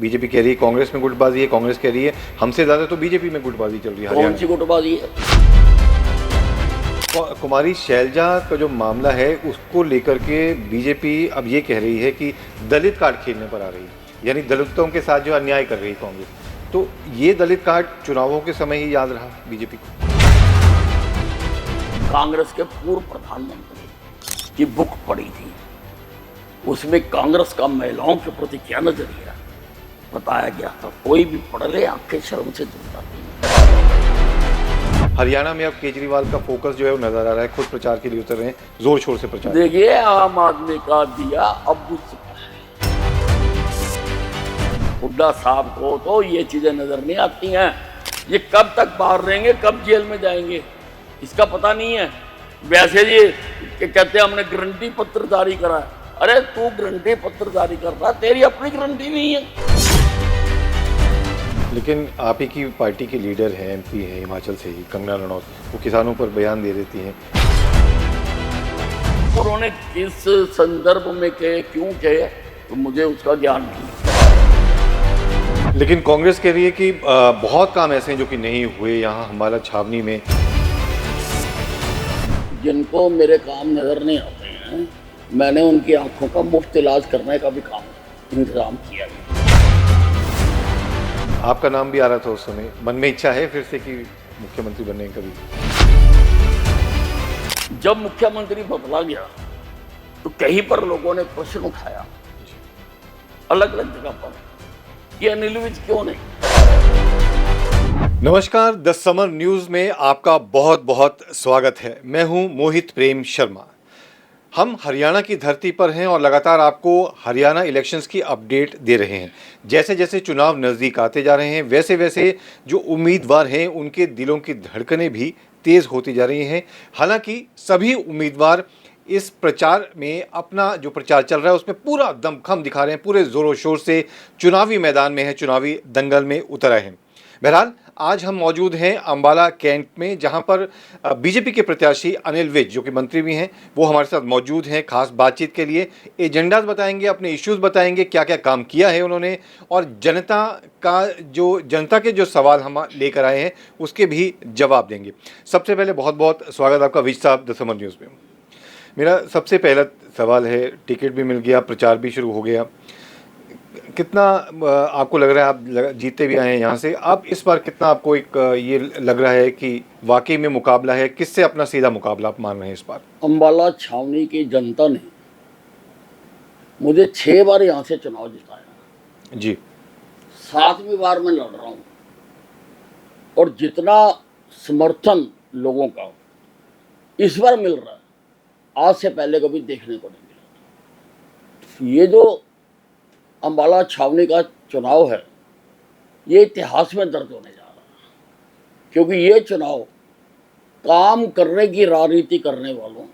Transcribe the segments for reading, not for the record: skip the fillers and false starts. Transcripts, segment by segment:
BJP कह रही है कांग्रेस में गुटबाजी है, कांग्रेस कह रही है हमसे ज़्यादा तो बीजेपी में गुटबाजी चल रही है। कौन सी गुटबाजी है? कुमारी शैलजा का जो मामला है उसको लेकर के बीजेपी अब ये कह रही है कि दलित कार्ड खेलने पर आ रही है, यानी दलितों के साथ जो अन्याय कर रही है कांग्रेस। तो ये दलित कार्ड चुनावों के समय ही याद रहा बीजेपी को। कांग्रेस के पूर्व प्रधानमंत्री की बुक पड़ी थी, उसमें कांग्रेस का महिलाओं के प्रति क्या नजरिया बताया गया था। कोई भी पढ़ ले आंखें शर्म से झुक जाती हैं। हरियाणा में अब केजरीवाल का फोकस जो है वो नजर आ रहा है, खुद प्रचार के लिए उतर रहे हैं, जोर शोर से प्रचार। देखिए, आम आदमी का दिया अब बुझ चुका है। हुड्डा साहब को तो ये चीजें नजर नहीं आती हैं। ये कब तक बाहर रहेंगे, कब जेल में जाएंगे, इसका पता नहीं है। वैसे जी कहते हैं हमने गारंटी पत्र जारी करा है। अरे तू गारंटी पत्र जारी कर रहा, तेरी अपनी गारंटी नहीं है। लेकिन आप ही की पार्टी के लीडर हैं, एमपी हैं हिमाचल से ही, कंगना रनौत, वो किसानों पर बयान दे देती हैं। उन्होंने किस संदर्भ में कहे, क्यों कहे, तो मुझे उसका ज्ञान नहीं। लेकिन कांग्रेस कह रही है कि बहुत काम ऐसे हैं जो कि नहीं हुए यहाँ हमारा छावनी में। जिनको मेरे काम नजर नहीं आते हैं, मैंने उनकी आंखों का मुफ्त इलाज करने का भी काम इंतजाम किया है। आपका नाम भी आ रहा था उस समय, मन में इच्छा है फिर से कि मुख्यमंत्री बनने की कभी? जब मुख्यमंत्री बदला गया तो कहीं पर लोगों ने प्रश्न उठाया अलग अलग जगह पर कि अनिल विज क्यों नहीं। नमस्कार, द समर न्यूज में आपका बहुत बहुत स्वागत है। मैं हूं मोहित प्रेम शर्मा। हम हरियाणा की धरती पर हैं और लगातार आपको हरियाणा इलेक्शंस की अपडेट दे रहे हैं। जैसे जैसे चुनाव नज़दीक आते जा रहे हैं वैसे वैसे जो उम्मीदवार हैं उनके दिलों की धड़कनें भी तेज़ होती जा रही हैं। हालांकि सभी उम्मीदवार इस प्रचार में अपना जो प्रचार चल रहा है उसमें पूरा दमखम दिखा रहे हैं, पूरे ज़ोरों शोर से चुनावी मैदान में हैं, चुनावी दंगल में उतर आए हैं। बहरहाल आज हम मौजूद हैं अंबाला कैंट में, जहां पर बीजेपी के प्रत्याशी अनिल विज जो कि मंत्री भी हैं वो हमारे साथ मौजूद हैं खास बातचीत के लिए। एजेंडाज बताएंगे, अपने इश्यूज बताएंगे, क्या क्या काम किया है उन्होंने और जनता के जो सवाल हम लेकर आए हैं उसके भी जवाब देंगे। सबसे पहले बहुत बहुत स्वागत आपका विज साहब द समर न्यूज़ में। मेरा सबसे पहला सवाल है, टिकट भी मिल गया, प्रचार भी शुरू हो गया, कितना आपको लग रहा है, आप जीते भी आए हैं यहाँ से, अब इस बार कितना आपको एक ये लग रहा है कि वाकई में मुकाबला है, किससे अपना सीधा मुकाबला आप मान रहे हैं इस बार? अंबाला छावनी की जनता ने मुझे 6 बार यहाँ से चुनाव जिताया जी। 7वीं बार मैं लड़ रहा हूँ और जितना समर्थन लोगों का इस बार मिल रहा है आज से पहले कभी देखने को नहीं मिला। ये जो अंबाला छावनी का चुनाव है ये इतिहास में दर्ज होने जा रहा है, क्योंकि ये चुनाव काम करने की राजनीति करने वालों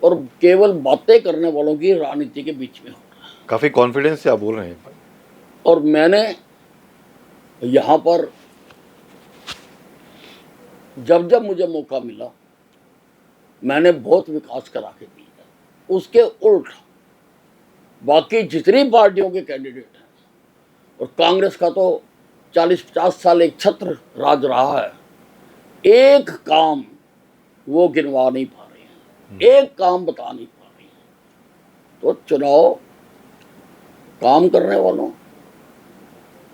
और केवल बातें करने वालों की राजनीति के बीच में हो रहा है। काफ़ी कॉन्फिडेंस से आप बोल रहे हैं। और मैंने यहाँ पर जब जब मुझे मौका मिला मैंने बहुत विकास करा के दिया। उसके उल्ट बाकी जितनी पार्टियों के कैंडिडेट हैं, और कांग्रेस का तो 40-50 साल एक छत्र राज रहा है, एक काम वो गिनवा नहीं पा रहे हैं, एक काम बता नहीं पा रहे हैं। तो चुनाव काम करने वालों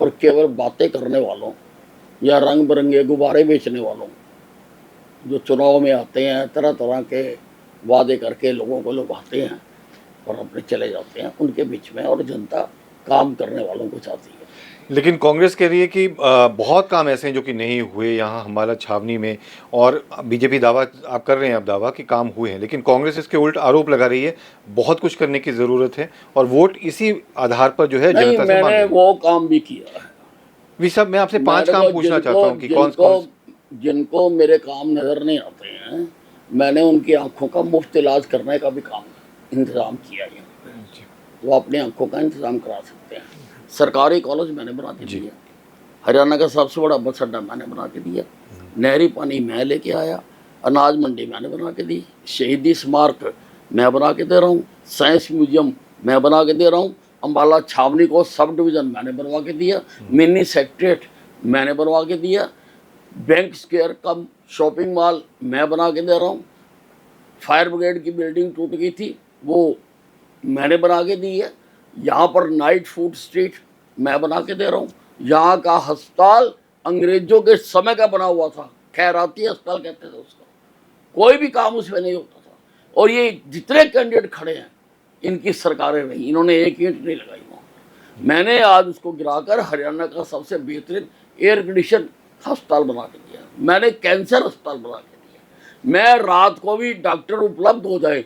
और केवल बातें करने वालों या रंग बिरंगे गुब्बारे बेचने वालों जो चुनाव में आते हैं, तरह तरह के वादे करके लोगों को लुभाते हैं और अपने चले जाते हैं, उनके बीच में, और जनता काम करने वालों को चाहती है। लेकिन कांग्रेस कह रही है कि बहुत काम ऐसे हैं जो कि नहीं हुए यहाँ हमारा छावनी में, और बीजेपी दावा आप कर रहे हैं, आप दावा कि काम हुए हैं, लेकिन कांग्रेस इसके उल्ट आरोप लगा रही है बहुत कुछ करने की ज़रूरत है और वोट इसी आधार पर जो है जनता से मांग रही है। मैंने वो काम भी किया है। वी साहब, मैं आपसे 5 काम पूछना चाहता हूँ कि कौन जिनको मेरे काम नजर नहीं आते हैं, मैंने उनकी आंखों का मुफ्त इलाज करने का भी काम इंतजाम किया है। वो अपनी आंखों का इंतजाम करा सकते हैं। सरकारी कॉलेज मैंने बना के दिया, हरियाणा का सबसे बड़ा बस अड्डा मैंने बना के दिया, नहरी पानी मैं लेके आया, अनाज मंडी मैंने बना के दी, शहीदी स्मारक मैं बना के दे रहा हूँ, साइंस म्यूजियम मैं बना के दे रहा हूँ, अम्बाला छावनी को सब डिवीज़न मैंने बनवा के दिया, मिनी सेक्रेटरीट मैंने बनवा के दिया, बैंक स्क्वायर कम शॉपिंग मॉल मैं बना के दे रहा हूँ, फायर ब्रिगेड की बिल्डिंग टूट गई थी वो मैंने बना के दी है, यहाँ पर नाइट फूड स्ट्रीट मैं बना के दे रहा हूँ, यहाँ का अस्पताल अंग्रेजों के समय का बना हुआ था, खैराती अस्पताल कहते थे उसको, कोई भी काम उसमें नहीं होता था। और ये जितने कैंडिडेट खड़े हैं इनकी सरकारें रही, इन्होंने एक ईंट नहीं लगाई वहाँ। मैंने आज उसको गिराकर हरियाणा का सबसे बेहतरीन एयर कंडीशन अस्पताल बना के दिया, मैंने कैंसर अस्पताल बना के दिया, मैं रात को भी डॉक्टर उपलब्ध हो जाए,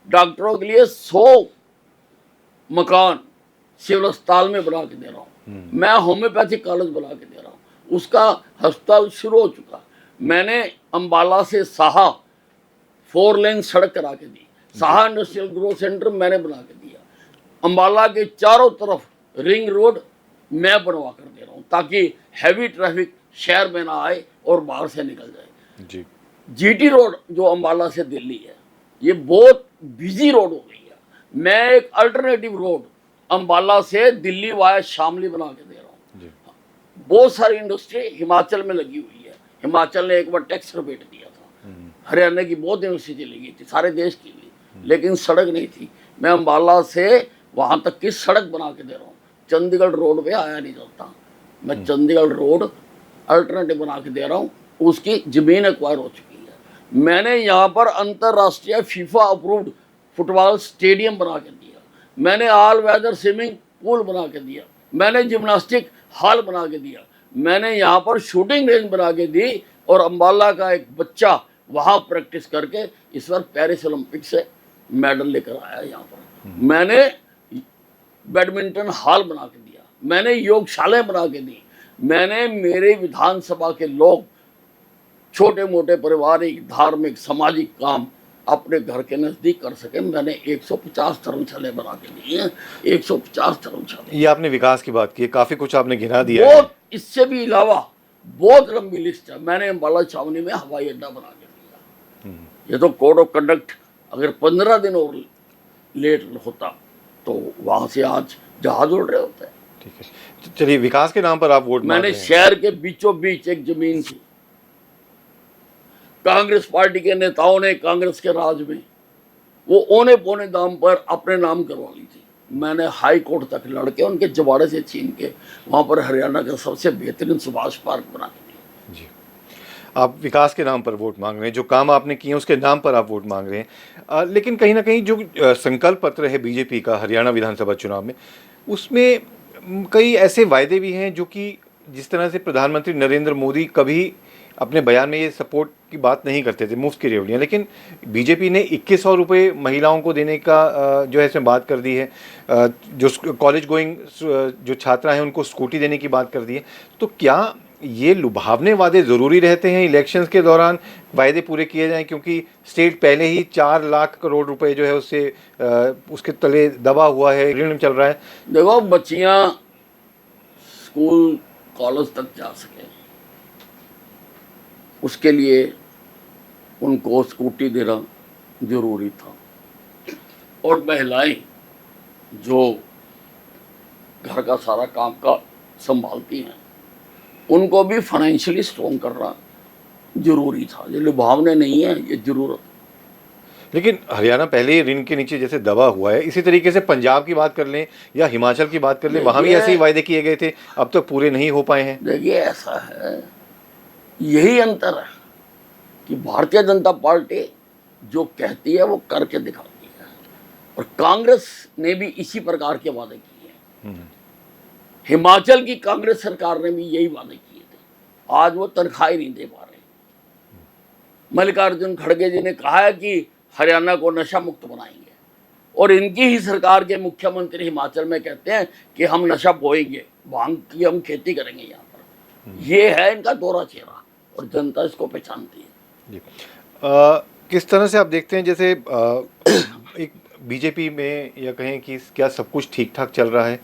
डॉक्टरों के लिए 100 मकान सिविल अस्पताल में बना के दे रहा हूँ, मैं होम्योपैथिक कॉलेज बना के दे रहा हूँ, उसका अस्पताल शुरू हो चुका। मैंने अम्बाला से साहा 4 लेन सड़क करा के दी, साहा इंडस्ट्रियल ग्रोथ सेंटर मैंने बना के दिया, अम्बाला के चारों तरफ रिंग रोड मैं बनवा कर दे रहा हूँ ताकि हैवी ट्रैफिक शहर में ना आए और बाहर से निकल जाए। जी जीटी रोड जो अम्बाला से दिल्ली है ये बहुत बिजी रोड हो गई है, मैं एक अल्टरनेटिव रोड अम्बाला से दिल्ली वाया शामली बना के दे रहा हूँ। बहुत सारी इंडस्ट्री हिमाचल में लगी हुई है, हिमाचल ने एक बार टैक्स रिबेट दिया था, हरियाणा की बहुत यूनिवर्सिटी लगी थी, सारे देश की भी, लेकिन सड़क नहीं थी, मैं अम्बाला से वहाँ तक की सड़क बना के दे रहा हूँ। चंडीगढ़ रोड पे आया नहीं जाता, मैं चंडीगढ़ रोड अल्टरनेटिव बना के दे रहा हूँ, उसकी ज़मीन एक्वायर हो चुकी है। मैंने यहाँ पर अंतर्राष्ट्रीय फीफा अप्रूव्ड फुटबॉल स्टेडियम बना के दिया, मैंने ऑल वेदर स्विमिंग पूल बना के दिया, मैंने जिम्नास्टिक हॉल बना के दिया, मैंने यहाँ पर शूटिंग रेंज बना के दी और अम्बाला का एक बच्चा वहाँ प्रैक्टिस करके इस बार पेरिस ओलंपिक से मेडल लेकर आया यहाँ पर। मैंने बैडमिंटन हॉल बना के दिया, मैंने योगशालाएं बना के दी, मैंने मेरे विधानसभा के लोग छोटे मोटे पारिवारिक धार्मिक सामाजिक काम अपने घर के नज़दीक कर सके, मैंने 150 धर्मशालाएं बना के दी हैं, 150 धर्मशालाएं। ये आपने विकास की बात की, काफ़ी कुछ आपने गिना दिया है। बहुत इससे भी अलावा बहुत लंबी लिस्ट है। मैंने अम्बाला छावनी में हवाई अड्डा बना के दिया, ये तो कोड ऑफ कंडक्ट अगर 15 दिन और लेट होता तो वहाँ से आज जहाज उड़ रहे होते हैं। ठीक है, तो चलिए विकास के नाम पर आप वोट मांग मैंने रहे हैं। शहर के बीचों बीच एक जमीन थी, कांग्रेस पार्टी के नेताओं ने कांग्रेस के राज में वो औने पौने दाम पर अपने नाम करवा ली थी, मैंने हाई कोर्ट तक लड़के उनके जबाड़े से छीन के वहाँ पर हरियाणा का सबसे बेहतरीन सुभाष पार्क बना के दिया। जी, आप विकास के नाम पर वोट मांग रहे हैं, जो काम आपने किए उसके नाम पर आप वोट मांग रहे हैं। लेकिन कहीं ना कहीं जो संकल्प पत्र है बीजेपी का हरियाणा विधानसभा चुनाव में, उसमें कई ऐसे वायदे भी हैं जो कि जिस तरह से प्रधानमंत्री नरेंद्र मोदी कभी अपने बयान में ये सपोर्ट की बात नहीं करते थे, मुफ्त की रेवड़ियाँ, लेकिन बीजेपी ने 2100 रुपये महिलाओं को देने का जो है इसमें बात कर दी है, जो कॉलेज गोइंग जो छात्रा हैं उनको स्कूटी देने की बात कर दी है। तो क्या ये लुभावने वादे ज़रूरी रहते हैं इलेक्शंस के दौरान वायदे पूरे किए जाएं, क्योंकि स्टेट पहले ही 4 लाख करोड़ रुपए जो है उससे उसके तले दबा हुआ है, ऋण चल रहा है। देखो बच्चियाँ स्कूल कॉलेज तक जा सके उसके लिए उनको स्कूटी देना जरूरी था, और महिलाएं जो घर का सारा काम का संभालती हैं उनको भी फाइनेंशियली स्ट्रॉन्ग करना जरूरी था। ये लुभावने नहीं है, ये जरूरत। लेकिन हरियाणा पहले ही ऋण के नीचे जैसे दबा हुआ है, इसी तरीके से पंजाब की बात कर लें या हिमाचल की बात कर लें, वहाँ भी ऐसे ही वायदे किए गए थे, अब तक पूरे नहीं हो पाए हैं। देखिए ऐसा है, यही अंतर है कि भारतीय जनता पार्टी जो कहती है वो करके दिखाती है, और कांग्रेस ने भी इसी प्रकार के वादे किए हैं। हिमाचल की कांग्रेस सरकार ने भी यही वादे किए थे, आज वो तनख्वाह नहीं दे पा रहे। मल्लिकार्जुन खड़गे जी ने कहा है कि हरियाणा को नशा मुक्त बनाएंगे, और इनकी ही सरकार के मुख्यमंत्री हिमाचल में कहते हैं कि हम नशा बोएंगे, भांग की हम खेती करेंगे यहाँ पर। ये है इनका दोहरा चेहरा, और जनता इसको पहचानती है। जी, किस तरह से आप देखते हैं, जैसे एक बीजेपी में या कहें कि क्या सब कुछ ठीक ठाक चल रहा है,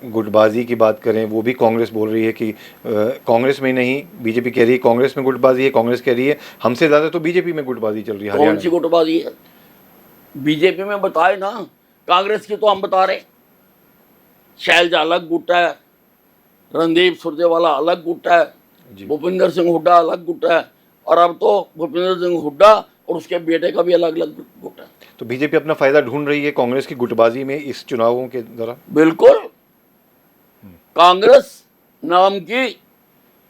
गुटबाजी की बात करें वो भी कांग्रेस बोल रही है कि कांग्रेस में नहीं, बीजेपी कह रही है कांग्रेस में गुटबाजी है, कांग्रेस कह रही है हमसे ज़्यादा तो बीजेपी में गुटबाजी चल रही है। कौन सी गुटबाजी है बीजेपी में, बताए ना, कांग्रेस की तो हम बता रहे। शैलजा अलग गुट है, रणदीप सुरजेवाला अलग गुट है, जी। भूपिंदर सिंह हुड्डा अलग गुट है, और अब तो भूपिंदर सिंह हुड्डा और उसके बेटे का भी अलग अलग गुट है। तो बीजेपी अपना फायदा ढूंढ रही है कांग्रेस की गुटबाजी में इस चुनावों के दौरान। बिल्कुल, कांग्रेस नाम की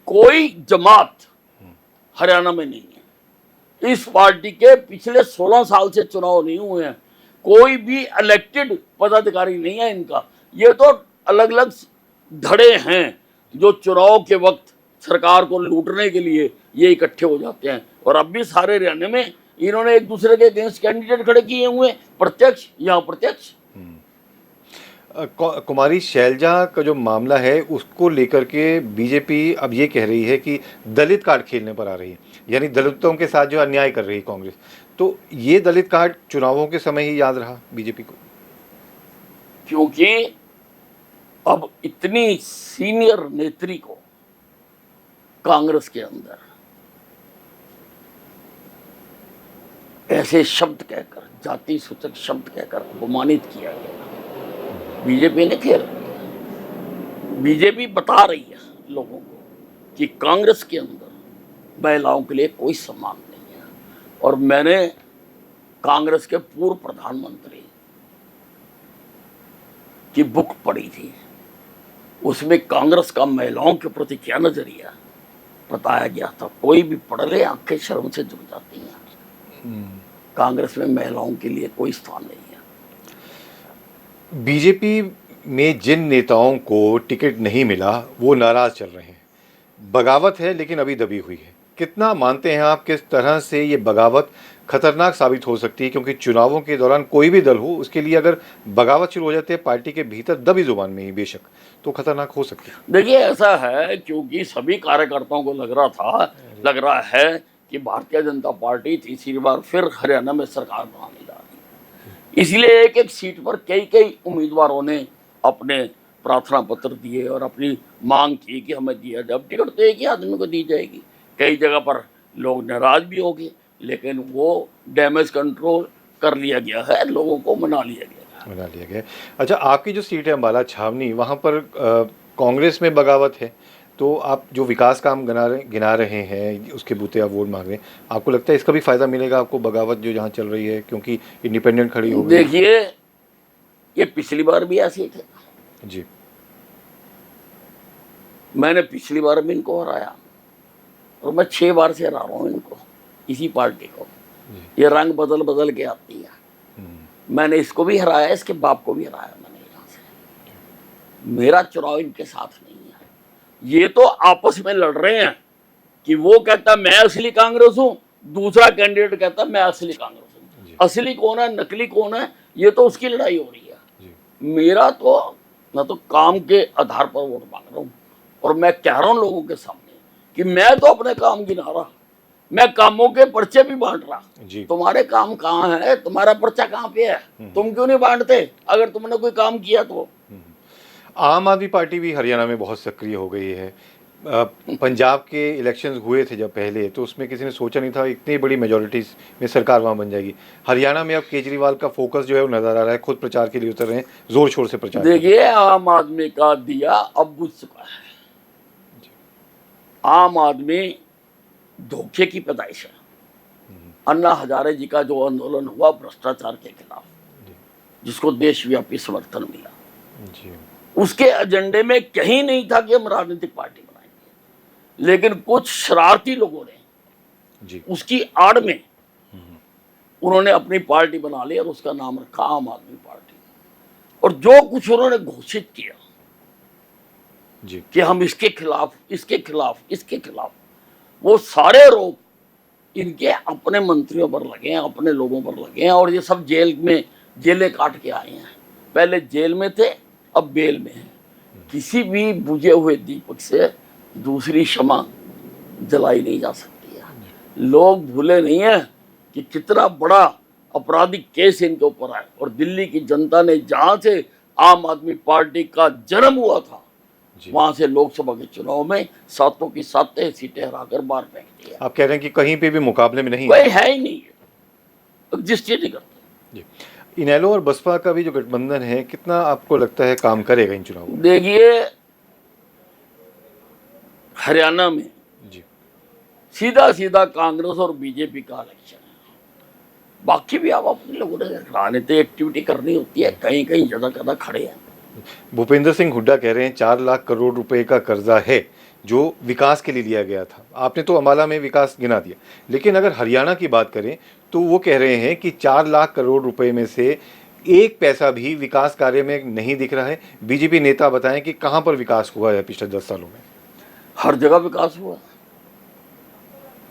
कोई जमात हरियाणा में नहीं है। इस पार्टी के पिछले 16 साल से चुनाव नहीं हुए हैं, कोई भी इलेक्टेड पदाधिकारी नहीं है इनका। ये तो अलग अलग धड़े हैं जो चुनाव के वक्त सरकार को लूटने के लिए ये इकट्ठे हो जाते हैं। और अब भी सारे हरियाणा में इन्होंने एक दूसरे के अगेंस्ट कैंडिडेट खड़े किए हुए, प्रत्यक्ष या अप्रत्यक्ष। कुमारी शैलजा का जो मामला है उसको लेकर के बीजेपी अब ये कह रही है कि दलित कार्ड खेलने पर आ रही है, यानी दलितों के साथ जो अन्याय कर रही है कांग्रेस। तो ये दलित कार्ड चुनावों के समय ही याद रहा बीजेपी को, क्योंकि अब इतनी सीनियर नेत्री को कांग्रेस के अंदर ऐसे शब्द कहकर, जाति सूचक शब्द कहकर अपमानित किया गया। बीजेपी ने खेल किया। बीजेपी बता रही है लोगों को कि कांग्रेस के अंदर महिलाओं के लिए कोई सम्मान नहीं है। और मैंने कांग्रेस के पूर्व प्रधानमंत्री की बुक पढ़ी थी, उसमें कांग्रेस का महिलाओं के प्रति क्या नजरिया बताया गया था। कोई भी पढ़ ले आंखें शर्म से झुक जाती हैं। कांग्रेस में महिलाओं के लिए कोई स्थान नहीं है। बीजेपी में जिन नेताओं को टिकट नहीं मिला वो नाराज चल रहे हैं। बगावत है लेकिन अभी दबी हुई है। कितना मानते हैं आप किस तरह से ये बगावत खतरनाक साबित हो सकती है, क्योंकि चुनावों के दौरान कोई भी दल हो उसके लिए अगर बगावत शुरू हो जाती है पार्टी के भीतर दबी जुबान में ही बेशक, तो खतरनाक हो सकती है। देखिए ऐसा है, क्योंकि सभी कार्यकर्ताओं को लग रहा है कि भारतीय जनता पार्टी तीसरी बार फिर हरियाणा में सरकार बनाने जा रही है। इसलिए एक एक सीट पर कई उम्मीदवारों ने अपने प्रार्थना पत्र दिए और अपनी मांग की कि हमें दिया जाए। टिकट तो एक ही आदमी को दी जाएगी। कई जगह पर लोग नाराज भी हो गए, लेकिन वो डैमेज कंट्रोल कर लिया गया है, लोगों को मना लिया गया। अच्छा, आपकी जो सीट है अम्बाला छावनी, वहाँ पर कांग्रेस में बगावत है, तो आप जो विकास काम गिना रहे हैं उसके बूते आप वोट मांग रहे हैं, आपको लगता है इसका भी फायदा मिलेगा आपको बगावत जो जहाँ चल रही है, क्योंकि इंडिपेंडेंट खड़ी हो गई? देखिए ये पिछली बार भी ऐसी थे जी, मैंने पिछली बार भी इनको हराया और मैं 6 बार से हरा रहा हूँ इनको, इसी पार्टी को। ये रंग बदल के आती है। मैंने इसको भी हराया, इसके बाप को भी हराया मैंने यहाँ से। मेरा चुनाव इनके साथ नहीं है। ये तो आपस में लड़ रहे हैं कि वो कहता मैं असली कांग्रेस हूँ, दूसरा कैंडिडेट कहता मैं असली कांग्रेस हूँ। असली कौन है नकली कौन है, ये तो उसकी लड़ाई हो रही है। मेरा तो मैं तो काम के आधार पर वोट मांग रहा हूँ और मैं कह रहा हूँ लोगों के सामने कि मैं तो अपने काम गिना रहा, मैं कामों के पर्चे भी बांट रहा। तुम्हारे काम कहाँ है, तुम्हारा पर्चा कहाँ पे है, तुम क्यों नहीं बांटते अगर तुमने कोई काम किया तो? आम आदमी पार्टी भी हरियाणा में बहुत सक्रिय हो गई है। पंजाब के इलेक्शंस हुए थे जब पहले, तो उसमें किसी ने सोचा नहीं था इतनी बड़ी मेजॉरिटी में सरकार वहाँ बन जाएगी। हरियाणा में अब केजरीवाल का फोकस जो है वो नजर आ रहा है, खुद प्रचार के लिए उतर रहे हैं, जोर शोर से प्रचार। देखिए आम आदमी का दिया अब बुझ चुका है। आम आदमी धोखे की पैदाइश है। अन्ना हजारे जी का जो आंदोलन हुआ भ्रष्टाचार के खिलाफ, जिसको देशव्यापी समर्थन मिला, उसके एजेंडे में कहीं नहीं था कि हम राजनीतिक पार्टी बनाएंगे, लेकिन कुछ शरारती लोगों ने उसकी आड़ में उन्होंने अपनी पार्टी बना ली और उसका नाम रखा आम आदमी पार्टी। और जो कुछ उन्होंने घोषित किया कि हम इसके खिलाफ, वो सारे आरोप इनके अपने मंत्रियों पर लगे हैं, अपने लोगों पर लगे हैं। और ये सब जेलें काट के आए हैं। पहले जेल में थे, अब बेल में हैं। किसी भी बुझे हुए दीपक से दूसरी शमा जलाई नहीं जा सकती है। लोग भूले नहीं है कि कितना बड़ा आपराधिक केस इनके ऊपर है। और दिल्ली की जनता ने जहां से आम आदमी पार्टी का जन्म हुआ था, वहां से लोकसभा के चुनाव में 7 की 7 सीटें हराकर बाहर फेंक दिया। आप कह रहे हैं कि कहीं पे भी मुकाबले में नहीं कोई है ही नहीं, एग्जिस्ट नहीं करता। इनेलो और बसपा का भी जो गठबंधन है, कितना आपको लगता है काम करेगा इन चुनावों में? देखिए, हरियाणा में जी। सीधा सीधा कांग्रेस और बीजेपी का इलेक्शन है। बाकी भी आप अपने लोगों ने राजनीतिक एक्टिविटी करनी होती है, कहीं कहीं जगह जगह खड़े हैं। भूपेंद्र सिंह हुड्डा कह रहे हैं 4 लाख करोड़ रुपए का कर्जा है जो विकास के लिए लिया गया था। आपने तो अम्बाला में विकास गिना दिया, लेकिन अगर हरियाणा की बात करें तो वो कह रहे हैं कि 4 लाख करोड़ रुपए में से एक पैसा भी विकास कार्य में नहीं दिख रहा है। बीजेपी नेता बताएं कि कहां पर विकास हुआ है पिछले 10 सालों में। हर जगह विकास हुआ।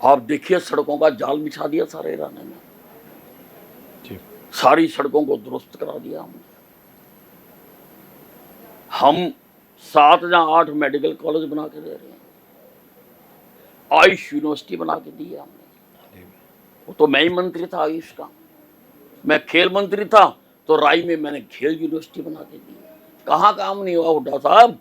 आप देखिए, सड़कों का जाल बिछा दिया सारे हरियाणा में, जी। सारी सड़कों को दुरुस्त करा दिया हमने। हम 7 या 8 मेडिकल कॉलेज बना के दे रहे हैं, आयुष यूनिवर्सिटी बना के दी है हमने। वो तो मैं ही मंत्री था आयुष का। मैं खेल मंत्री था तो राई में मैंने खेल यूनिवर्सिटी बना के दी। कहाँ काम नहीं हुआ हुड्डा साहब?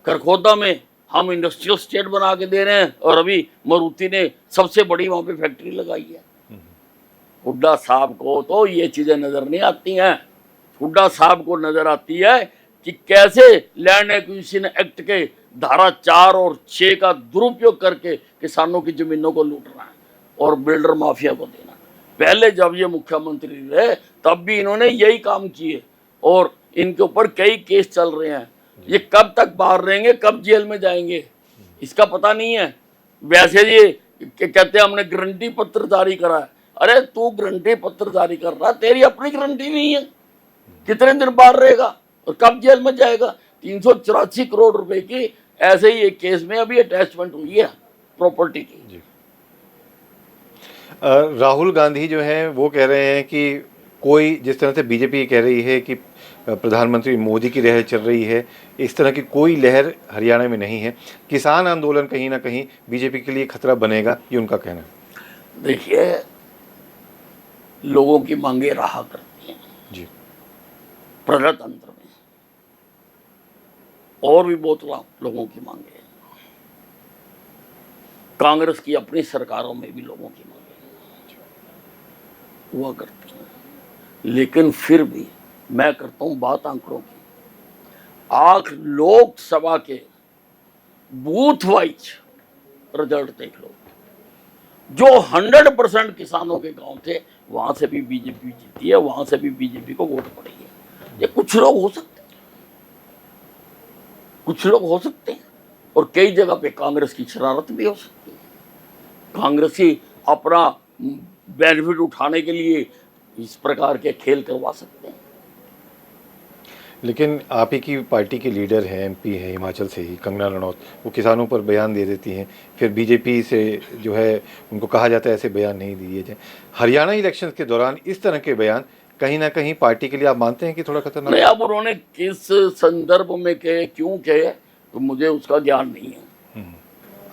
करखोदा में हम इंडस्ट्रियल स्टेट बना के दे रहे हैं, और अभी मारुति ने सबसे बड़ी वहां पे फैक्ट्री लगाई है। हुड्डा साहब को तो ये चीजें नजर नहीं आती हैं। हुड्डा साहब को नजर आती है कि कैसे लैंड एक्विजिशन एक्ट के धारा 4 और 6 का दुरुपयोग करके किसानों की जमीनों को लूटना है और बिल्डर माफिया को देना। पहले जब ये मुख्यमंत्री रहे तब भी इन्होंने यही काम किए, और इनके ऊपर कई केस चल रहे हैं। ये कब तक बाहर रहेंगे, कब जेल में जाएंगे, इसका पता नहीं है। वैसे ये कहते हैं हमने गारंटी पत्र जारी करा है। अरे तू गारंटी पत्र जारी कर रहा, तेरी अपनी गारंटी नहीं है, कितने दिन बाहर रहेगा और कब जेल में जाएगा? 384 करोड़ रुपए की ऐसे ही एक केस में अभी अटैचमेंट हुई है प्रॉपर्टी की। राहुल गांधी जो हैं वो कह रहे हैं कि कोई, जिस तरह से बीजेपी कह रही है कि प्रधानमंत्री मोदी की लहर चल रही है, इस तरह की कोई लहर हरियाणा में नहीं है। किसान आंदोलन कहीं ना कहीं बीजेपी के लिए खतरा बनेगा, ये उनका कहना है। देखिए, लोगों की मांगे रहा करती हैं जी। प्रजातंत्र में, और भी बहुत लोगों की मांगे हैं। कांग्रेस की अपनी सरकारों में भी लोगों की मांगे हुआ करती हैं, लेकिन फिर भी मैं करता हूं बात आंकड़ों की। आख लोकसभा के बूथ वाइज रिजल्ट देख लो, जो 100% किसानों के गांव थे वहां से भी बीजेपी जीती है, वहां से भी बीजेपी को वोट पड़ी है। ये कुछ लोग हो सकते हैं, कुछ लोग हो सकते हैं, और कई जगह पे कांग्रेस की शरारत भी हो सकती है। कांग्रेसी अपना बेनिफिट उठाने के लिए इस प्रकार के खेल करवा सकते हैं। लेकिन आप ही की पार्टी की लीडर है, एमपी है हिमाचल से ही, कंगना रणौत, वो किसानों पर बयान दे देती हैं, फिर बीजेपी से जो है उनको कहा जाता है ऐसे बयान नहीं दिए जाए। हरियाणा इलेक्शंस के दौरान इस तरह के बयान कहीं ना कहीं पार्टी के लिए आप मानते हैं कि थोड़ा खतरनाक? नहीं, अब उन्होंने किस संदर्भ में कहे, क्यों कहे, तो मुझे उसका ज्ञान नहीं है।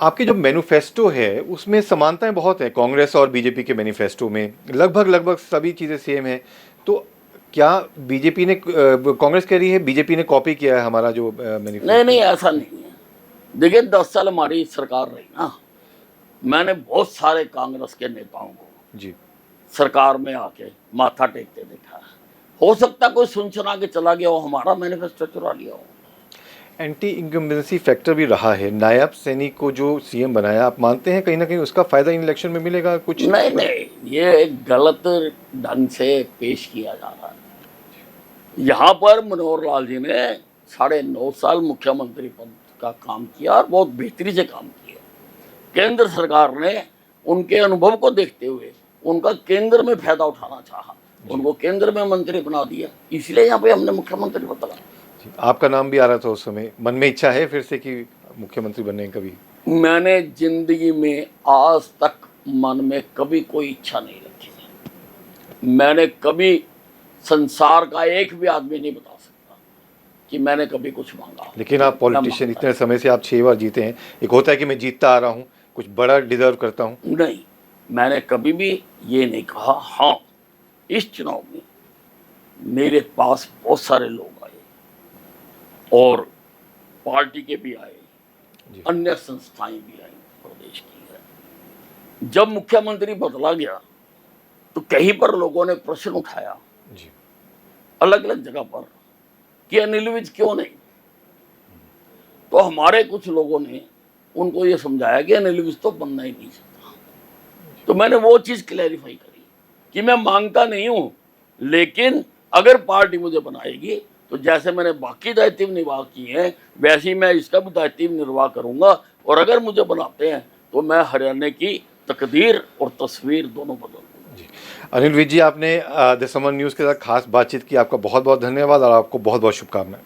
आपके जो मैनिफेस्टो है उसमें समानताएं बहुत है, कांग्रेस और बीजेपी के मैनिफेस्टो में लगभग सभी चीज़ें सेम है। तो क्या बीजेपी ने, कांग्रेस कह रही है बीजेपी ने कॉपी किया है हमारा जो मैनिफेस्टो? नहीं, ऐसा नहीं है। देखिए, 10 साल हमारी सरकार रही ना, मैंने बहुत सारे कांग्रेस के नेताओं को जी सरकार में आके माथा टेकते देखा है। हो सकता कोई सुन सुना के चला गया हो, हमारा मैनिफेस्टो चुरा लिया हो। एंटी इंकम्बेंसी फैक्टर भी रहा है। नायब सैनी को जो सीएम बनाया, आप मानते हैं कहीं ना कहीं उसका फायदा इन इलेक्शन में मिलेगा कुछ? नहीं, ये एक गलत ढंग से पेश किया जा रहा है। यहाँ पर मनोहर लाल जी ने 9.5 साल मुख्यमंत्री पद का काम किया और बहुत बेहतरी से काम किया। केंद्र सरकार ने उनके अनुभव को देखते हुए उनका केंद्र में फायदा उठाना चाहा, उनको केंद्र में मंत्री बना दिया, इसलिए यहाँ पे हमने मुख्यमंत्री बदला। आपका नाम भी आ रहा था उस समय, मन में इच्छा है फिर से कि मुख्यमंत्री बनने की? कभी मैंने जिंदगी में आज तक मन में कभी कोई इच्छा नहीं रखी। मैंने कभी, संसार का एक भी आदमी नहीं बता सकता कि मैंने कभी कुछ मांगा। लेकिन आप पॉलिटिशियन, इतने समय से आप 6 बार जीते हैं, एक होता है कि मैं जीतता आ रहा हूँ, कुछ बड़ा डिजर्व करता हूँ। नहीं, मैंने कभी भी ये नहीं कहा। हाँ, इस चुनाव में मेरे पास बहुत सारे लोग आए और पार्टी के भी आए, अन्य संस्थाएं भी आई प्रदेश की है। जब मुख्यमंत्री बदला गया तो कहीं पर लोगों ने प्रश्न उठाया अलग अलग जगह पर कि अनिल विज क्यों नहीं। तो हमारे कुछ लोगों ने उनको ये समझाया कि अनिल विज तो बनना ही नहीं सकता। तो मैंने वो चीज क्लैरिफाई करी कि मैं मांगता नहीं हूं, लेकिन अगर पार्टी मुझे बनाएगी तो जैसे मैंने बाकी दायित्व निर्वाह किए हैं वैसे ही मैं इसका भी दायित्व निर्वाह करूंगा। और अगर मुझे बनाते हैं तो मैं हरियाणा की तकदीर और तस्वीर दोनों बदल दूंगा। अनिल विज जी, आपने द समर न्यूज़ के साथ खास बातचीत की, आपका बहुत बहुत धन्यवाद और आपको बहुत बहुत शुभकामनाएं।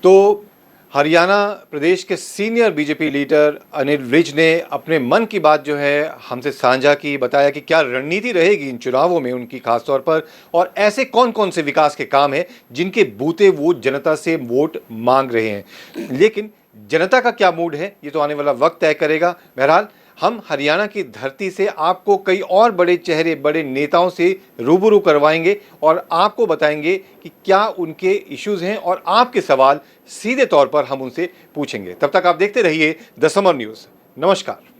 तो हरियाणा प्रदेश के senior BJP leader Anil Vij ने अपने मन की बात जो है हमसे साझा की, बताया कि क्या रणनीति रहेगी इन चुनावों में उनकी खास तौर पर, और ऐसे कौन कौन से विकास के काम हैं जिनके बूते वो जनता से वोट मांग रहे हैं। लेकिन जनता का क्या मूड है ये तो आने वाला वक्त तय करेगा। बहरहाल हम हरियाणा की धरती से आपको कई और बड़े चेहरे, बड़े नेताओं से रूबरू करवाएंगे और आपको बताएंगे कि क्या उनके इश्यूज हैं और आपके सवाल सीधे तौर पर हम उनसे पूछेंगे। तब तक आप देखते रहिए द समर न्यूज़। नमस्कार।